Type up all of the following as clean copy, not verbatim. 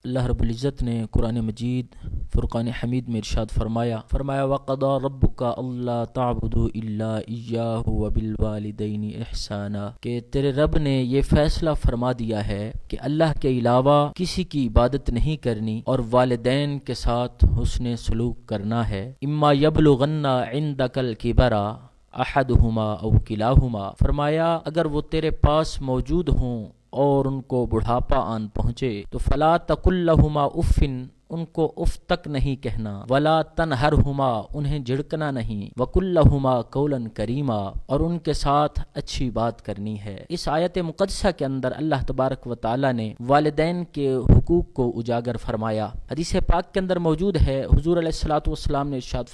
اللہ رب العزت نے قرآن مجید فرقان حمید میں ارشاد فرمایا وَقَضَى رَبُّكَ أَلَّا تَعْبُدُوا إِلَّا إِيَّاهُ وَبِالْوَالِدَيْنِ إِحْسَانًا کہ تیرے رب نے یہ فیصلہ فرما دیا ہے کہ اللہ کے علاوہ کسی کی عبادت نہیں کرنی اور والدین کے ساتھ حسن سلوک کرنا ہے۔ اِمَّا يَبْلُغَنَّ عِندَكَ الْكِبَرَ احدہما او کلاہما، فرمایا اگر وہ تیرے پاس موجود ہوں اور ان کو بڑھاپا آن پہنچے تو فلا تقل لہما اف، ان کو اف تک نہیں کہنا، ولا تنہرہما، انہیں جھڑکنا نہیں، وقل لہما قولا کریما، اور ان کے ساتھ اچھی بات کرنی ہے۔ اس آیت مقدسہ کے اندر اللہ تبارک و تعالی نے والدین کے حقوق کو اجاگر فرمایا۔ حدیث پاک کے اندر موجود ہے، حضور علیہ الصلوۃ والسلام نے ارشاد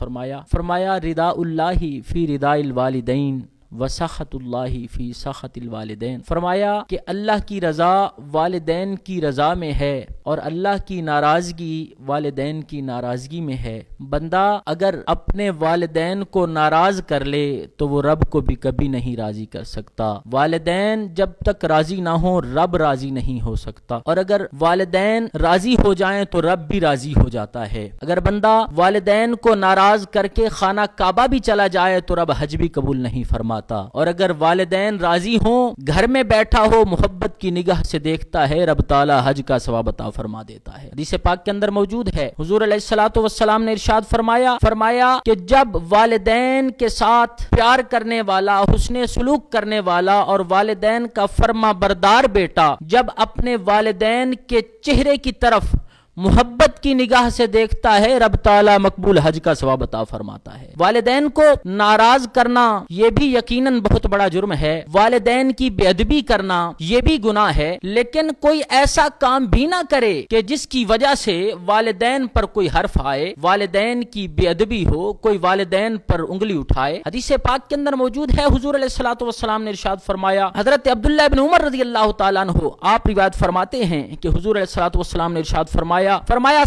فرمایا رضا اللہ فی رضا الوالدین وسخط اللہ فی سخط الوالدین، فرمایا کہ اللہ کی رضا والدین کی رضا میں ہے اور اللہ کی ناراضگی والدین کی ناراضگی میں ہے۔ بندہ اگر اپنے والدین کو ناراض کر لے تو وہ رب کو بھی کبھی نہیں راضی کر سکتا۔ والدین جب تک راضی نہ ہو رب راضی نہیں ہو سکتا، اور اگر والدین راضی ہو جائیں تو رب بھی راضی ہو جاتا ہے۔ اگر بندہ والدین کو ناراض کر کے خانہ کعبہ بھی چلا جائے تو رب حج بھی قبول نہیں فرماتا، اور اگر والدین راضی ہوں، گھر میں بیٹھا ہو محبت کی نگاہ سے دیکھتا ہے، رب تعالی حج کا ثواب عطا فرما دیتا ہے۔ حدیث پاک کے اندر موجود ہے، حضور علیہ الصلوۃ والسلام نے ارشاد فرمایا کہ جب والدین کے ساتھ پیار کرنے والا، حسن سلوک کرنے والا اور والدین کا فرما بردار بیٹا جب اپنے والدین کے چہرے کی طرف محبت کی نگاہ سے دیکھتا ہے، رب تعالی مقبول حج کا ثواب عطا فرماتا ہے۔ والدین کو ناراض کرنا یہ بھی یقیناً بہت بڑا جرم ہے، والدین کی بے ادبی کرنا یہ بھی گناہ ہے، لیکن کوئی ایسا کام بھی نہ کرے کہ جس کی وجہ سے والدین پر کوئی حرف آئے، والدین کی بے ادبی ہو، کوئی والدین پر انگلی اٹھائے۔ حدیث پاک کے اندر موجود ہے، حضور علیہ الصلوۃ والسلام نے ارشاد فرمایا، حضرت عبداللہ بن عمر رضی اللہ تعالیٰ عنہ آپ روایت فرماتے ہیں کہ حضور علیہ الصلوۃ والسلام نے ارشاد فرمایا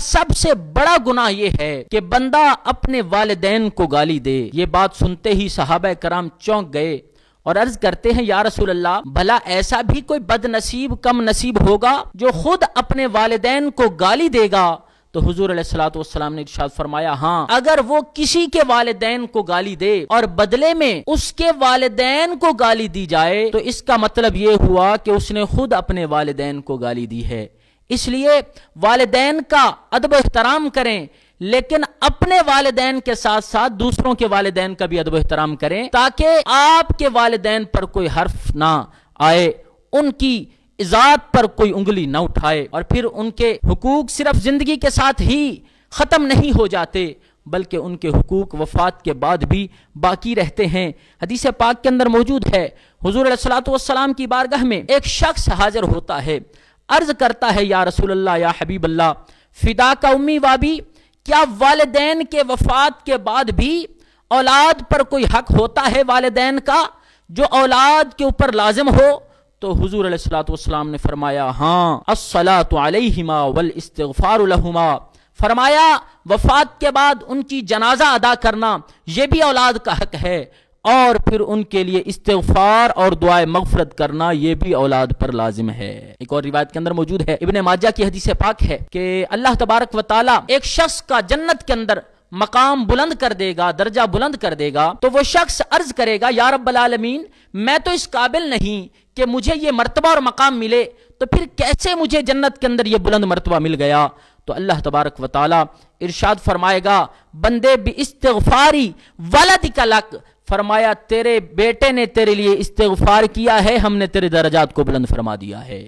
سب سے بڑا گناہ یہ ہے کہ بندہ اپنے والدین کو گالی دے۔ یہ بات سنتے ہی صحابہ کرام چونک گئے اور عرض کرتے ہیں یا رسول اللہ، بھلا ایسا بھی کوئی بد نصیب کم نصیب ہوگا جو خود اپنے والدین کو گالی دے گا؟ تو حضور علیہ الصلوۃ والسلام نے ارشاد فرمایا ہاں، اگر وہ کسی کے والدین کو گالی دے اور بدلے میں اس کے والدین کو گالی دی جائے تو اس کا مطلب یہ ہوا کہ اس نے خود اپنے والدین کو گالی دی ہے۔ اس لیے والدین کا ادب و احترام کریں، لیکن اپنے والدین کے ساتھ ساتھ دوسروں کے والدین کا بھی ادب و احترام کریں تاکہ آپ کے والدین پر کوئی حرف نہ آئے، ان کی ذات پر کوئی انگلی نہ اٹھائے، اور پھر ان کے حقوق صرف زندگی کے ساتھ ہی ختم نہیں ہو جاتے بلکہ ان کے حقوق وفات کے بعد بھی باقی رہتے ہیں۔ حدیث پاک کے اندر موجود ہے، حضور علیہ الصلوۃ والسلام کی بارگاہ میں ایک شخص حاضر ہوتا ہے، عرض کرتا ہے یا رسول اللہ، یا حبیب اللہ، فدا کا امی وابی، کیا والدین کے وفات کے بعد بھی اولاد پر کوئی حق ہوتا ہے والدین کا جو اولاد کے اوپر لازم ہو؟ تو حضور علیہ الصلوۃ والسلام نے فرمایا ہاں، الصلاۃ علیہما والاستغفار لہما، فرمایا وفات کے بعد ان کی جنازہ ادا کرنا یہ بھی اولاد کا حق ہے، اور پھر ان کے لیے استغفار اور دعائے مغفرت کرنا یہ بھی اولاد پر لازم ہے۔ ایک اور روایت کے اندر موجود ہے، ابن ماجہ کی حدیث پاک ہے کہ اللہ تبارک و تعالی ایک شخص کا جنت کے اندر مقام بلند کر دے گا، درجہ بلند کر دے گا، تو وہ شخص عرض کرے گا یا رب العالمین، میں تو اس قابل نہیں کہ مجھے یہ مرتبہ اور مقام ملے، تو پھر کیسے مجھے جنت کے اندر یہ بلند مرتبہ مل گیا؟ تو اللہ تبارک و تعالی ارشاد فرمائے گا بندے باستغفاری ولدک لک، فرمایا تیرے بیٹے نے تیرے لیے استغفار کیا ہے، ہم نے تیرے درجات کو بلند فرما دیا ہے۔